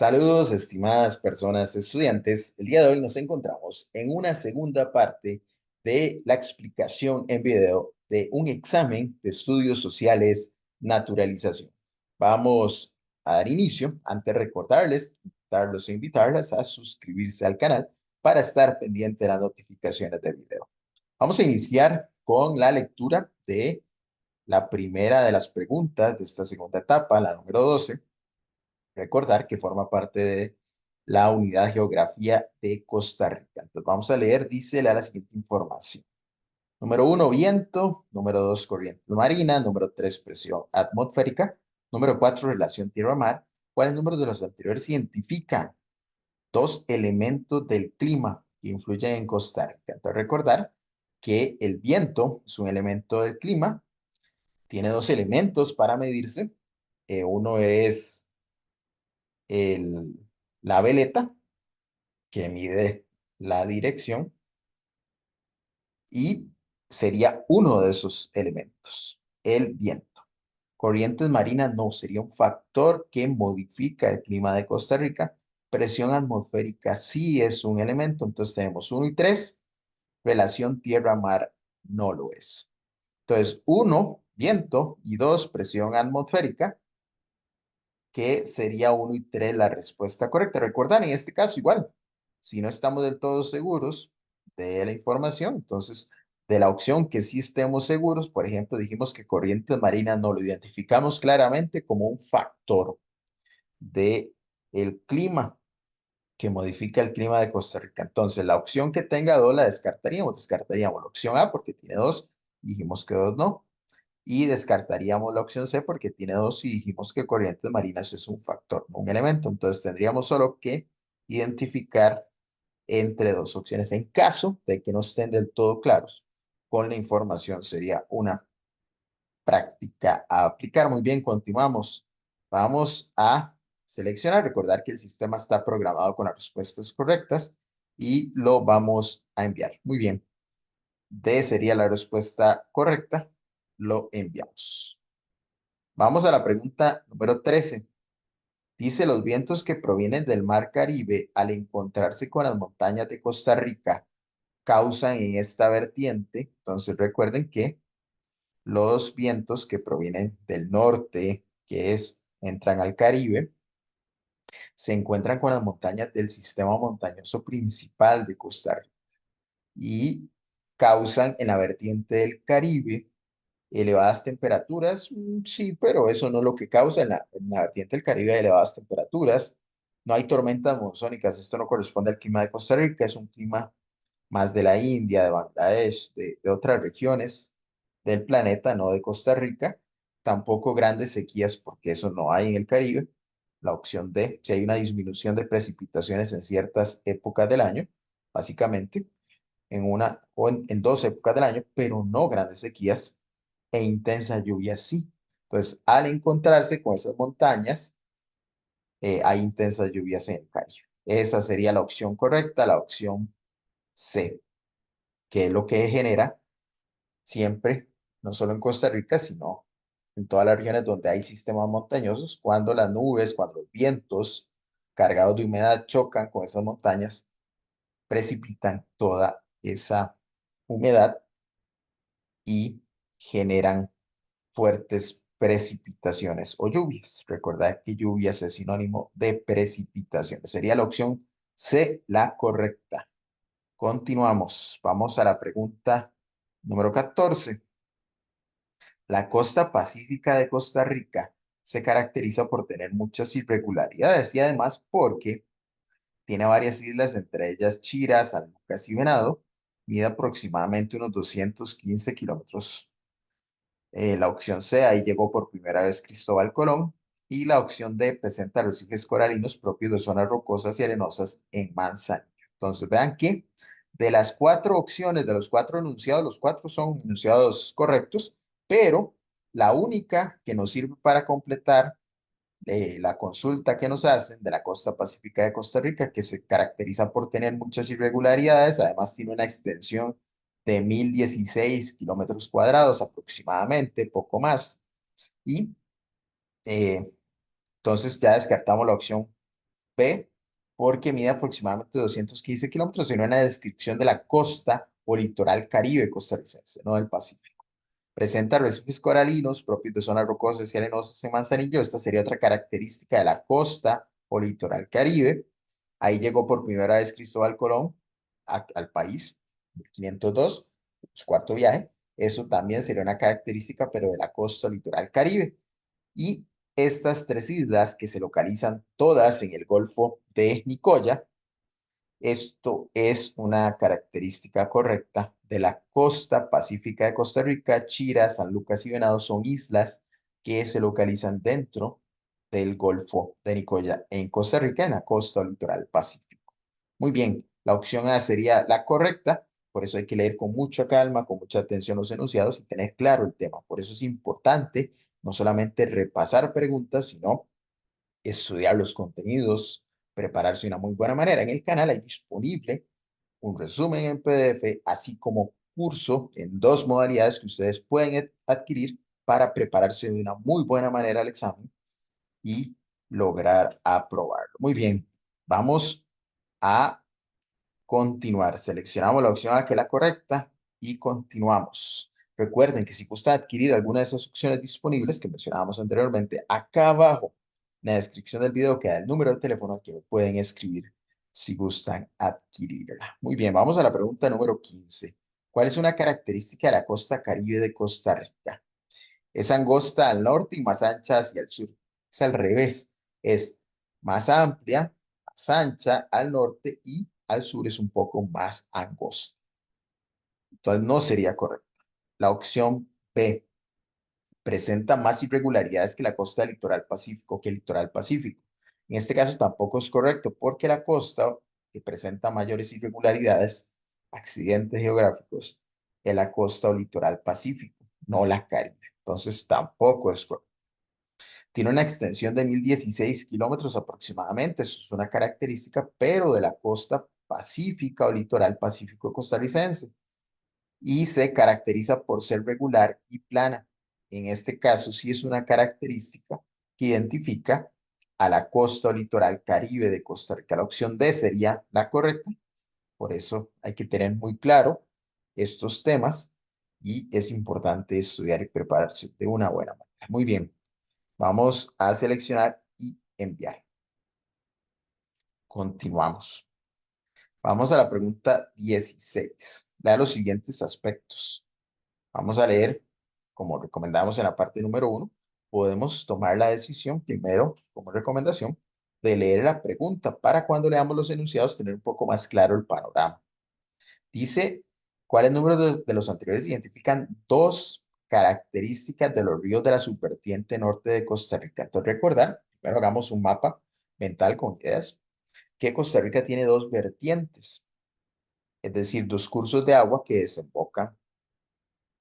Saludos, estimadas personas estudiantes. El día de hoy nos encontramos en una segunda parte de la explicación en video de un examen de estudios sociales naturalización. Vamos a dar inicio. Antes recordarles, invitarlos e invitarlas a suscribirse al canal para estar pendiente de las notificaciones de video. Vamos a iniciar con la lectura de la primera de las preguntas de esta segunda etapa, la número 12. Recordar que forma parte de la unidad geografía de Costa Rica. Entonces vamos a leer, dice la siguiente información. Número uno, viento. Número dos, corriente marina. Número tres, presión atmosférica. Número cuatro, relación tierra-mar. ¿Cuáles números de los anteriores identifican dos elementos del clima que influyen en Costa Rica? Entonces recordar que el viento es un elemento del clima. Tiene dos elementos para medirse. Uno es el, la veleta, que mide la dirección, y sería uno de esos elementos, el viento. Corrientes marinas no, sería un factor que modifica el clima de Costa Rica. Presión atmosférica sí es un elemento, entonces tenemos uno y tres. Relación tierra-mar no lo es. Entonces, uno, viento, y dos, presión atmosférica, que sería uno y tres la respuesta correcta. Recuerdan, en este caso igual, si no estamos del todo seguros de la información, entonces de la opción que sí estemos seguros, por ejemplo, dijimos que corrientes marinas no lo identificamos claramente como un factor de el clima que modifica el clima de Costa Rica. Entonces, la opción que tenga dos la descartaríamos. Descartaríamos la opción A porque tiene dos, dijimos que dos no, y descartaríamos la opción C porque tiene dos y dijimos que corrientes marinas es un factor, no un elemento. Entonces tendríamos solo que identificar entre dos opciones. En caso de que no estén del todo claros con la información, sería una práctica a aplicar. Muy bien, continuamos. Vamos a seleccionar, recordar que el sistema está programado con las respuestas correctas y lo vamos a enviar. Muy bien. D sería la respuesta correcta. Lo enviamos. Vamos a la pregunta número 13. Dice, los vientos que provienen del mar Caribe al encontrarse con las montañas de Costa Rica causan en esta vertiente. Entonces recuerden que los vientos que provienen del norte, entran al Caribe, se encuentran con las montañas del sistema montañoso principal de Costa Rica y causan en la vertiente del Caribe elevadas temperaturas. Sí, pero eso no es lo que causa en la vertiente del Caribe elevadas temperaturas. No hay tormentas monzónicas, esto no corresponde al clima de Costa Rica, es un clima más de la India, de Bangladesh, de otras regiones del planeta, no de Costa Rica. Tampoco grandes sequías, porque eso no hay en el Caribe. La opción D, si hay una disminución de precipitaciones en ciertas épocas del año, básicamente en una o en dos épocas del año, pero no grandes sequías e intensa lluvia sí. Entonces, al encontrarse con esas montañas, hay intensas lluvias en el Caribe. Esa sería la opción correcta, la opción C, que es lo que genera siempre, no solo en Costa Rica, sino en todas las regiones donde hay sistemas montañosos, cuando las nubes, cuando los vientos cargados de humedad chocan con esas montañas, precipitan toda esa humedad y generan fuertes precipitaciones o lluvias. Recordad que lluvias es sinónimo de precipitaciones. Sería la opción C, la correcta. Continuamos. Vamos a la pregunta número 14. La costa pacífica de Costa Rica se caracteriza por tener muchas irregularidades y además porque tiene varias islas, entre ellas Chira, San Lucas y Venado. Mide aproximadamente unos 215 kilómetros. La opción C, ahí llegó por primera vez Cristóbal Colón. Y la opción D presenta arrecifes coralinos propios de zonas rocosas y arenosas en Manzanillo. Entonces, vean que de las cuatro opciones, de los cuatro enunciados, los cuatro son enunciados correctos, pero la única que nos sirve para completar la consulta que nos hacen de la costa pacífica de Costa Rica, que se caracteriza por tener muchas irregularidades, además tiene una extensión de 1016 kilómetros cuadrados aproximadamente, poco más, y eh, entonces ya descartamos la opción B, porque mide aproximadamente 215 kilómetros, sino una descripción de la costa o litoral Caribe costarricense, no del Pacífico. Presenta arrecifes coralinos propios de zonas rocosas y arenosas en Manzanillo. Esta sería otra característica de la costa o litoral Caribe. Ahí llegó por primera vez Cristóbal Colón al país, 1502, su cuarto viaje. Eso también sería una característica, pero de la costa o litoral Caribe. Y estas tres islas que se localizan todas en el Golfo de Nicoya, esto es una característica correcta de la costa pacífica de Costa Rica. Chira, San Lucas y Venado son islas que se localizan dentro del Golfo de Nicoya en Costa Rica, en la costa o litoral pacífico. Muy bien, la opción A sería la correcta, por eso hay que leer con mucha calma, con mucha atención los enunciados y tener claro el tema. Por eso es importante no solamente repasar preguntas, sino estudiar los contenidos, prepararse de una muy buena manera. En el canal hay disponible un resumen en PDF, así como curso en dos modalidades que ustedes pueden adquirir para prepararse de una muy buena manera al examen y lograr aprobarlo. Muy bien, vamos a continuar. Seleccionamos la opción A, que es la correcta, y continuamos. Recuerden que si gusta adquirir alguna de esas opciones disponibles que mencionábamos anteriormente, acá abajo en la descripción del video queda el número de teléfono al que pueden escribir si gustan adquirirla. Muy bien, vamos a la pregunta número 15. ¿Cuál es una característica de la costa Caribe de Costa Rica? Es angosta al norte y más ancha hacia el sur. Es al revés. Es más amplia, más ancha al norte y al sur es un poco más angosta. Entonces no sería correcto. La opción B presenta más irregularidades que la costa del litoral pacífico que el litoral pacífico. En este caso tampoco es correcto porque la costa que presenta mayores irregularidades, accidentes geográficos, es la costa o litoral pacífico, no la Caribe. Entonces tampoco es correcto. Tiene una extensión de 1016 kilómetros aproximadamente. Eso es una característica, pero de la costa pacífica o litoral pacífico costarricense. Y se caracteriza por ser regular y plana. En este caso, sí es una característica que identifica a la costa o litoral Caribe de Costa Rica. La opción D sería la correcta. Por eso hay que tener muy claro estos temas y es importante estudiar y prepararse de una buena manera. Muy bien. Vamos a seleccionar y enviar. Continuamos. Vamos a la pregunta 16. Lea los siguientes aspectos. Vamos a leer, como recomendamos en la parte número 1, podemos tomar la decisión primero, como recomendación, de leer la pregunta para cuando leamos los enunciados tener un poco más claro el panorama. Dice, ¿cuáles números de los anteriores identifican dos características de los ríos de la subvertiente norte de Costa Rica? Entonces, recordar, primero hagamos un mapa mental con ideas, que Costa Rica tiene dos vertientes, es decir, dos cursos de agua que desembocan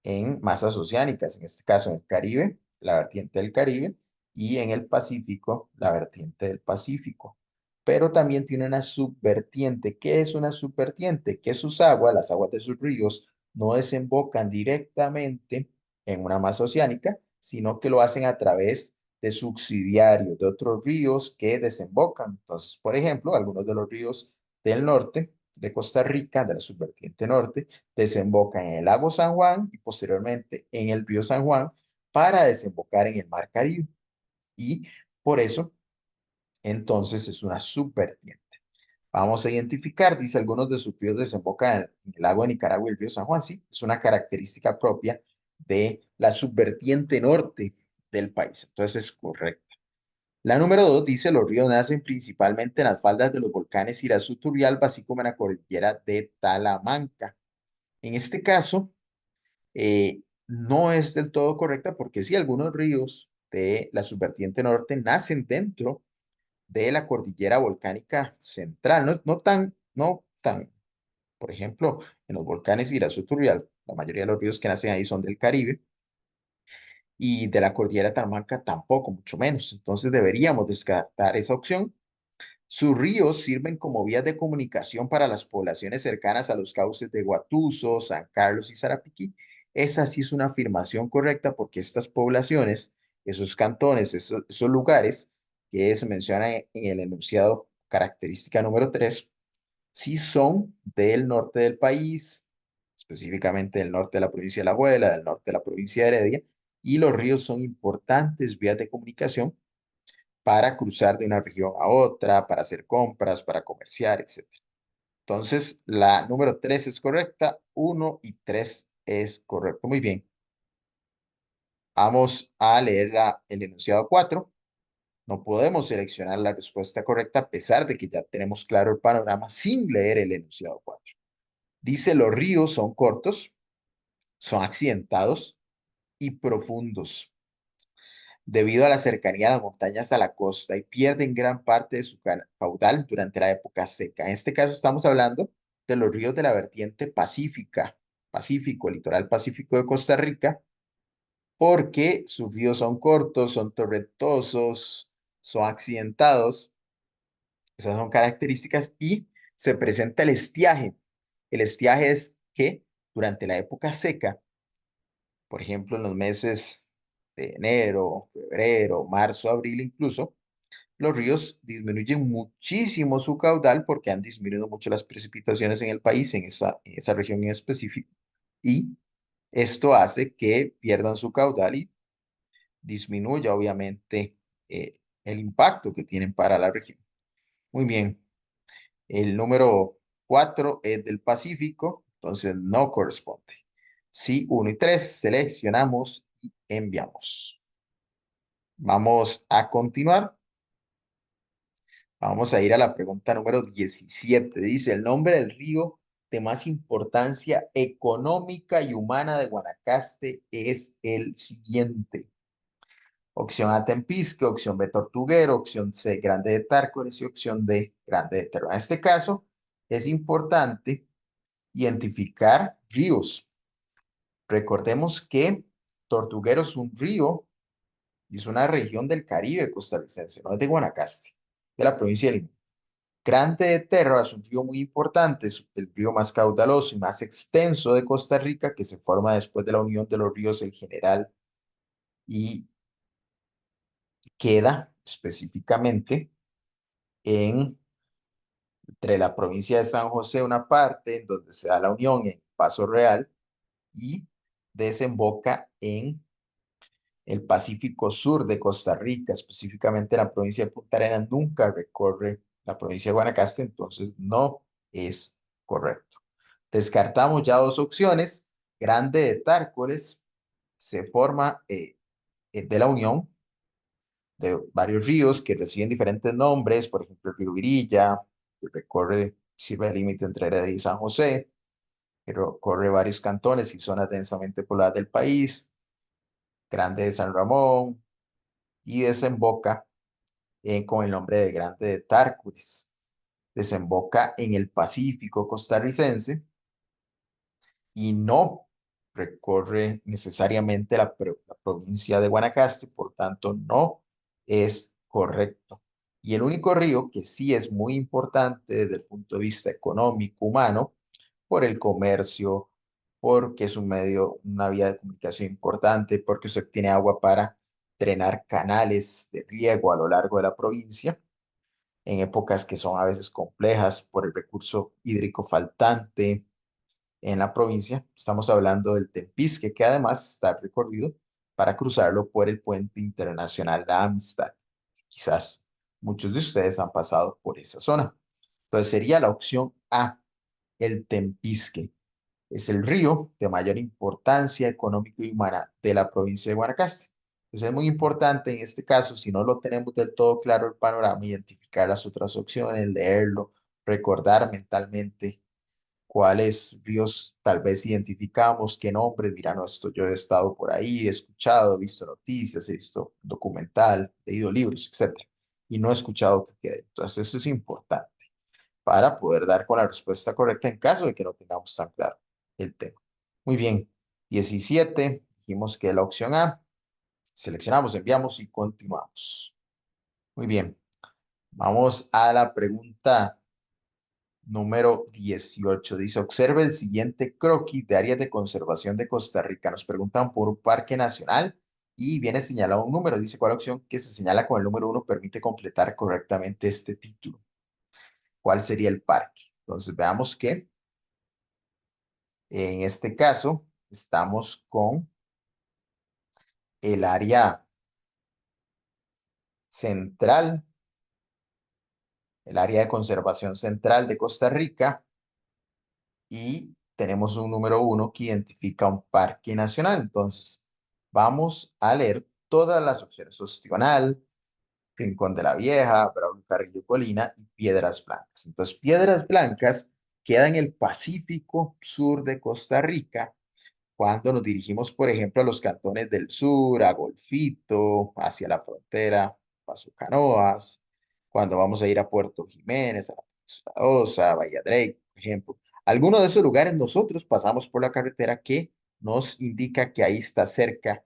en masas oceánicas, en este caso en el Caribe, la vertiente del Caribe, y en el Pacífico, la vertiente del Pacífico. Pero también tiene una subvertiente. ¿Qué es una subvertiente? Que sus aguas, las aguas de sus ríos, no desembocan directamente en una masa oceánica, sino que lo hacen a través de subsidiarios de otros ríos que desembocan. Entonces, por ejemplo, algunos de los ríos del norte de Costa Rica, de la subvertiente norte, desembocan en el lago San Juan y posteriormente en el río San Juan para desembocar en el mar Caribe. Y por eso, entonces, es una subvertiente. Vamos a identificar, dice, algunos de sus ríos desembocan en el lago de Nicaragua y el río San Juan. Sí, es una característica propia de la subvertiente norte del país. Entonces, es correcto. La número 2 dice, los ríos nacen principalmente en las faldas de los volcanes Irazú, Turrialba, así como en la cordillera de Talamanca. En este caso, no es del todo correcta porque sí, algunos ríos de la subvertiente norte nacen dentro de la cordillera volcánica central, no tan, por ejemplo, en los volcanes Irazú, Turrialba, la mayoría de los ríos que nacen ahí son del Caribe, y de la cordillera de Talamanca tampoco, mucho menos. Entonces deberíamos descartar esa opción. Sus ríos sirven como vías de comunicación para las poblaciones cercanas a los cauces de Guatuso, San Carlos y Sarapiquí. Esa sí es una afirmación correcta porque estas poblaciones, esos cantones, esos lugares que se mencionan en el enunciado característica número 3, si son del norte del país, específicamente del norte de la provincia de La Alajuela, del norte de la provincia de Heredia, y los ríos son importantes vías de comunicación para cruzar de una región a otra, para hacer compras, para comerciar, etc. Entonces, la número 3 es correcta, uno y 3 es correcto. Muy bien. Vamos a leer el enunciado 4. No podemos seleccionar la respuesta correcta a pesar de que ya tenemos claro el panorama sin leer el enunciado 4. Dice, los ríos son cortos, son accidentados y profundos debido a la cercanía de las montañas a la costa y pierden gran parte de su caudal durante la época seca. En este caso estamos hablando de los ríos de la vertiente Pacífico, el litoral pacífico de Costa Rica, porque sus ríos son cortos, son torrentosos, son accidentados. Esas son características y se presenta el estiaje. El estiaje es que durante la época seca, por ejemplo, en los meses de enero, febrero, marzo, abril incluso, los ríos disminuyen muchísimo su caudal porque han disminuido mucho las precipitaciones en el país, en esa región en específico, y esto hace que pierdan su caudal y disminuya obviamente eh, el impacto que tienen para la región. Muy bien, el número 4 es del Pacífico, entonces no corresponde. Sí, 1 y 3 seleccionamos y enviamos. Vamos a continuar. Vamos a ir a la pregunta número 17. Dice, el nombre del río de más importancia económica y humana de Guanacaste es el siguiente. Opción A, Tempisque, opción B, Tortuguero, opción C, Grande de Tárcoles y opción D, Grande de Terro. En este caso, es importante identificar ríos. Recordemos que Tortuguero es un río y es una región del Caribe costarricense, no es de Guanacaste, de la provincia de Limón. Grande de Terra es un río muy importante, es el río más caudaloso y más extenso de Costa Rica, que se forma después de la unión de los ríos El General y queda específicamente entre la provincia de San José, una parte en donde se da la unión en Paso Real y desemboca en el Pacífico Sur de Costa Rica, específicamente en la provincia de Punta Arenas, nunca recorre la provincia de Guanacaste, entonces no es correcto. Descartamos ya dos opciones. Grande de Tárcoles se forma de la unión de varios ríos que reciben diferentes nombres, por ejemplo, el río Virilla, que recorre, sirve de límite entre Heredia y San José, que recorre varios cantones y zonas densamente pobladas del país, Grande de San Ramón, y desemboca con el nombre de Grande de Tárcoles. Desemboca en el Pacífico costarricense y no recorre necesariamente la provincia de Guanacaste, por tanto no es correcto. Y el único río que sí es muy importante desde el punto de vista económico, humano, por el comercio, porque es un medio, una vía de comunicación importante, porque se obtiene agua para drenar canales de riego a lo largo de la provincia, en épocas que son a veces complejas por el recurso hídrico faltante en la provincia. Estamos hablando del Tempisque, que además está recorrido para cruzarlo por el Puente Internacional de Amistad. Quizás muchos de ustedes han pasado por esa zona. Entonces sería la opción A, el Tempisque. Es el río de mayor importancia económica y humana de la provincia de Guanacaste. Entonces es muy importante en este caso, si no lo tenemos del todo claro el panorama, identificar las otras opciones, leerlo, recordar mentalmente cuáles ríos tal vez identificamos, qué nombres, mira, no, esto yo he estado por ahí, he escuchado, he visto noticias, he visto documental, he leído libros, etcétera, y no he escuchado que quede. Entonces eso es importante para poder dar con la respuesta correcta en caso de que no tengamos tan claro el tema. Muy bien, 17, dijimos que la opción A, seleccionamos, enviamos y continuamos. Muy bien, vamos a la pregunta número 18. Dice, observe el siguiente croquis de áreas de conservación de Costa Rica. Nos preguntan por un parque nacional y viene señalado un número. Dice, ¿cuál opción que se señala con el número 1 permite completar correctamente este título? cuál sería el parque. Entonces veamos que en este caso estamos con el área central, el área de conservación central de Costa Rica, y tenemos un número 1 que identifica un parque nacional. Entonces, vamos a leer todas las opciones: Ostional, Rincón de la Vieja, Braulio Carrillo Colina y Piedras Blancas. Entonces, Piedras Blancas queda en el Pacífico sur de Costa Rica. Cuando nos dirigimos, por ejemplo, a los cantones del sur, a Golfito, hacia la frontera, Paso Canoas, cuando vamos a ir a Puerto Jiménez, a la Península Osa, a Bahía Drake, por ejemplo. Algunos de esos lugares nosotros pasamos por la carretera que nos indica que ahí está cerca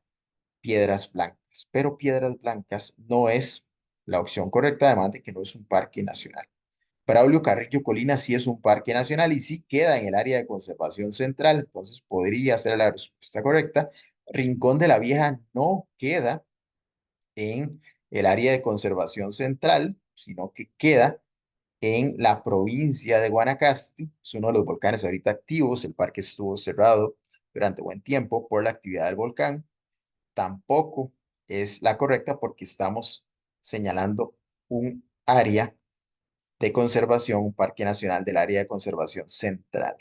Piedras Blancas, pero Piedras Blancas no es la opción correcta, además de que no es un parque nacional. Braulio Carrillo Colina sí es un parque nacional y sí queda en el área de conservación central, entonces podría ser la respuesta correcta. Rincón de la Vieja no queda en el área de conservación central, sino que queda en la provincia de Guanacaste. Es uno de los volcanes ahorita activos. El parque estuvo cerrado durante buen tiempo por la actividad del volcán. Tampoco es la correcta porque estamos señalando un área de conservación, un parque nacional del área de conservación central.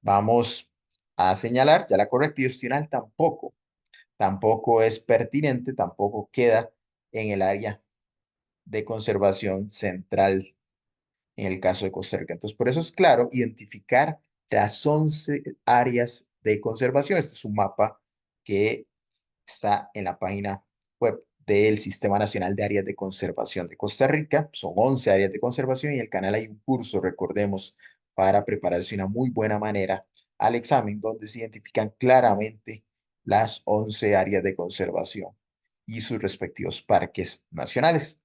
Vamos a señalar ya la correcta, y opcional tampoco es pertinente, tampoco queda en el área de conservación central en el caso de Costa Rica. Entonces, por eso es claro identificar las 11 áreas de conservación. Este es un mapa que está en la página web del Sistema Nacional de Áreas de Conservación de Costa Rica. Son 11 áreas de conservación y en el canal hay un curso, recordemos, para prepararse de una muy buena manera al examen, donde se identifican claramente las 11 áreas de conservación y sus respectivos parques nacionales.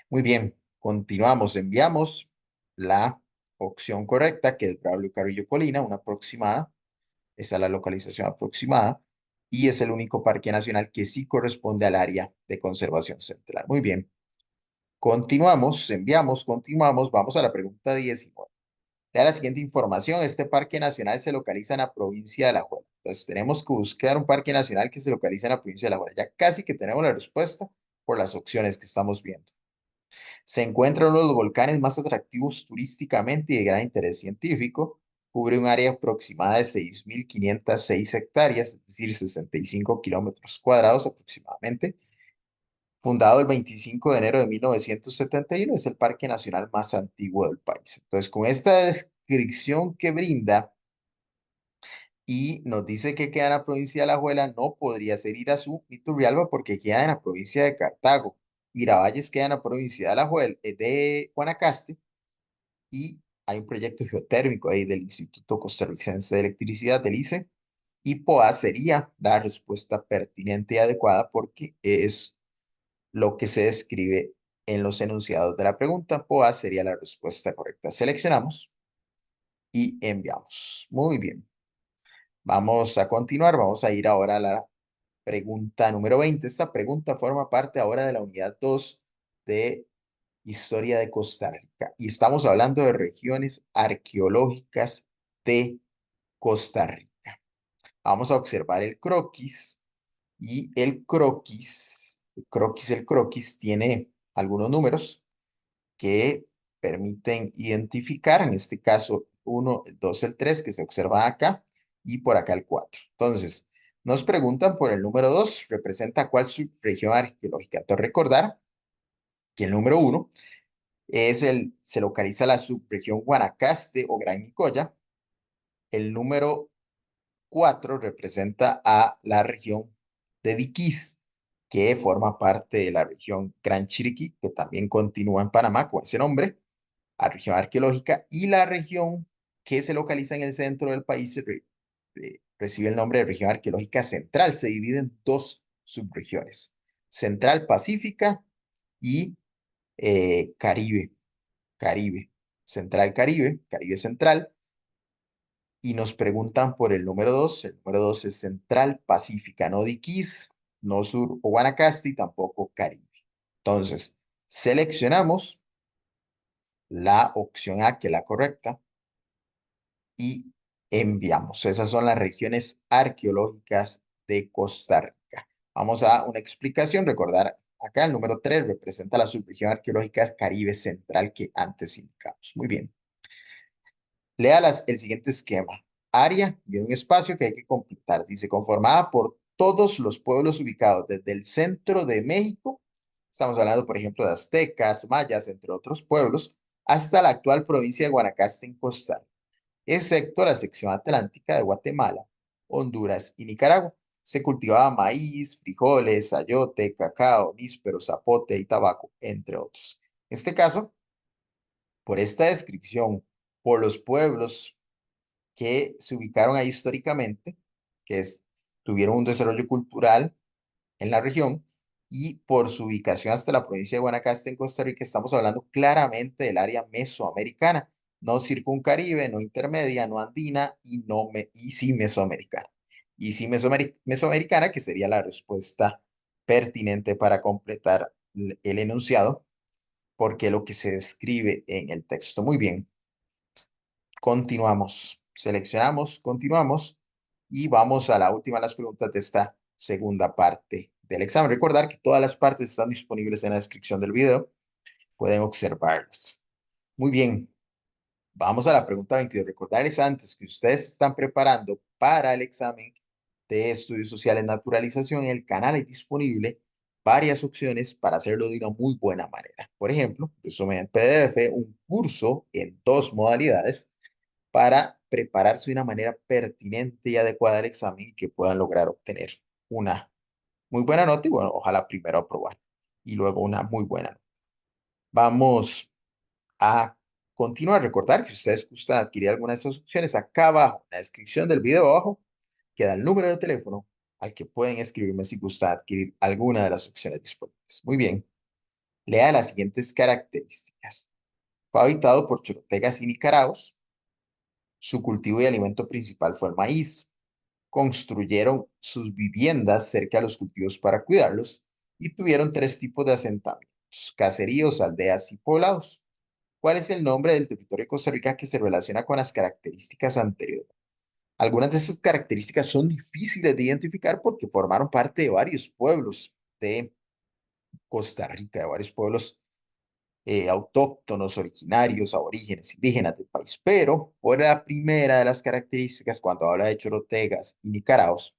Muy bien, continuamos. Enviamos la opción correcta, que es Braulio Carrillo Colina, una aproximada. Esa es la localización aproximada y es el único parque nacional que sí corresponde al área de conservación central. Muy bien, continuamos, enviamos, continuamos, vamos a la pregunta 19. Da la siguiente información: este parque nacional se localiza en la provincia de La Alajuela. Entonces tenemos que buscar un parque nacional que se localiza en la provincia de La Alajuela. Ya casi que tenemos la respuesta por las opciones que estamos viendo. Se encuentra uno de los volcanes más atractivos turísticamente y de gran interés científico. Cubre un área aproximada de 6.506 hectáreas, es decir, 65 kilómetros cuadrados aproximadamente. Fundado el 25 de enero de 1971, es el parque nacional más antiguo del país. Entonces, con esta descripción que brinda y nos dice que queda en la provincia de Alajuela, no podría ser Irazú ni Turrialba porque queda en la provincia de Cartago. Miravalles queda en la provincia de Alajuela, de Guanacaste, y hay un proyecto geotérmico ahí del Instituto Costarricense de Electricidad, del ICE, y POA sería la respuesta pertinente y adecuada porque es lo que se describe en los enunciados de la pregunta. POA sería la respuesta correcta. Seleccionamos y enviamos. Muy bien. Vamos a continuar. Vamos a ir ahora a la pregunta número 20. Esta pregunta forma parte ahora de la unidad 2 de Historia de Costa Rica. Y estamos hablando de regiones arqueológicas de Costa Rica. Vamos a observar el croquis y el croquis tiene algunos números que permiten identificar, en este caso, 1, el 2, el 3, que se observa acá, y por acá el 4. Entonces, nos preguntan por el número 2, representa cuál subregión arqueológica. Entonces, recordar que el número 1 se localiza la subregión Guanacaste o Gran Nicoya. El número 4 representa a la región de Diquís, que forma parte de la región Gran Chiriquí, que también continúa en Panamá con ese nombre, a región arqueológica, y la región que se localiza en el centro del país recibe el nombre de región arqueológica central. Se divide en dos subregiones: Central Pacífica y Caribe. Caribe, Central Caribe, Caribe Central, y nos preguntan por el número 2. El número 2 es Central Pacífica, no Diquís, no Sur o Guanacaste, tampoco Caribe. Entonces, seleccionamos la opción A, que es la correcta, y enviamos. Esas son las regiones arqueológicas de Costa Rica. Vamos a una explicación. Recordar, acá el número 3 representa la subregión arqueológica Caribe Central que antes indicamos. Muy bien. Lea el siguiente esquema. Área y un espacio que hay que completar. Dice, conformada por todos los pueblos ubicados desde el centro de México, estamos hablando, por ejemplo, de aztecas, mayas, entre otros pueblos, hasta la actual provincia de Guanacaste en Costa Rica, excepto la sección atlántica de Guatemala, Honduras y Nicaragua. Se cultivaba maíz, frijoles, ayote, cacao, níspero, zapote y tabaco, entre otros. En este caso, por esta descripción, por los pueblos que se ubicaron ahí históricamente, tuvieron un desarrollo cultural en la región y por su ubicación hasta la provincia de Guanacaste en Costa Rica, estamos hablando claramente del área mesoamericana, no circuncaribe, no intermedia, no andina y sí mesoamericana. Y sí mesoamericana, que sería la respuesta pertinente para completar el enunciado, porque lo que se describe en el texto. Muy bien. Continuamos. Seleccionamos, continuamos y vamos a la última de las preguntas de esta segunda parte del examen. Recordar que todas las partes están disponibles en la descripción del video. Pueden observarlas. Muy bien. Vamos a la pregunta 22. Recordarles antes que ustedes se están preparando para el examen de estudios sociales naturalización. En el canal hay disponible varias opciones para hacerlo de una muy buena manera. Por ejemplo, resumen en PDF, un curso en 2 modalidades para prepararse de una manera pertinente y adecuada al examen y que puedan lograr obtener una muy buena nota y bueno, ojalá primero aprobar y luego una muy buena nota. Vamos a continuar. Recordar que si ustedes gustan adquirir alguna de estas opciones, acá abajo, en la descripción del video abajo, queda el número de teléfono al que pueden escribirme si gustan adquirir alguna de las opciones disponibles. Muy bien, lea las siguientes características. Fue habitado por chorotegas y nicaraos. Su cultivo y alimento principal fue el maíz. Construyeron sus viviendas cerca de los cultivos para cuidarlos y tuvieron 3 tipos de asentamientos: caseríos, aldeas y poblados. ¿Cuál es el nombre del territorio de Costa Rica que se relaciona con las características anteriores? Algunas de esas características son difíciles de identificar porque formaron parte de varios pueblos de Costa Rica, de varios pueblos autóctonos, originarios, aborígenes, indígenas del país. Pero por la primera de las características, cuando habla de chorotegas y nicaraos,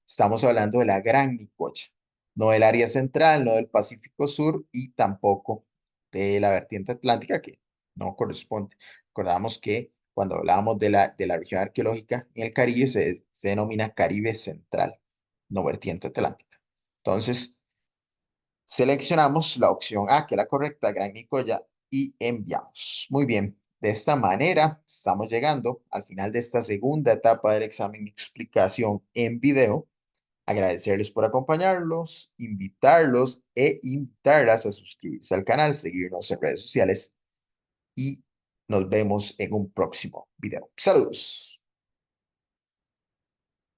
estamos hablando de la Gran Nicoya, no del área central, no del Pacífico Sur y tampoco de la vertiente atlántica, que no corresponde. Recordamos que cuando hablábamos de la región arqueológica en el Caribe, se denomina Caribe Central, no vertiente atlántica. Entonces, seleccionamos la opción A, que es la correcta, Gran Nicoya, y enviamos. Muy bien, de esta manera estamos llegando al final de esta segunda etapa del examen de explicación en video. Agradecerles por acompañarlos, invitarlos e invitarlas a suscribirse al canal, seguirnos en redes sociales y nos vemos en un próximo video. Saludos.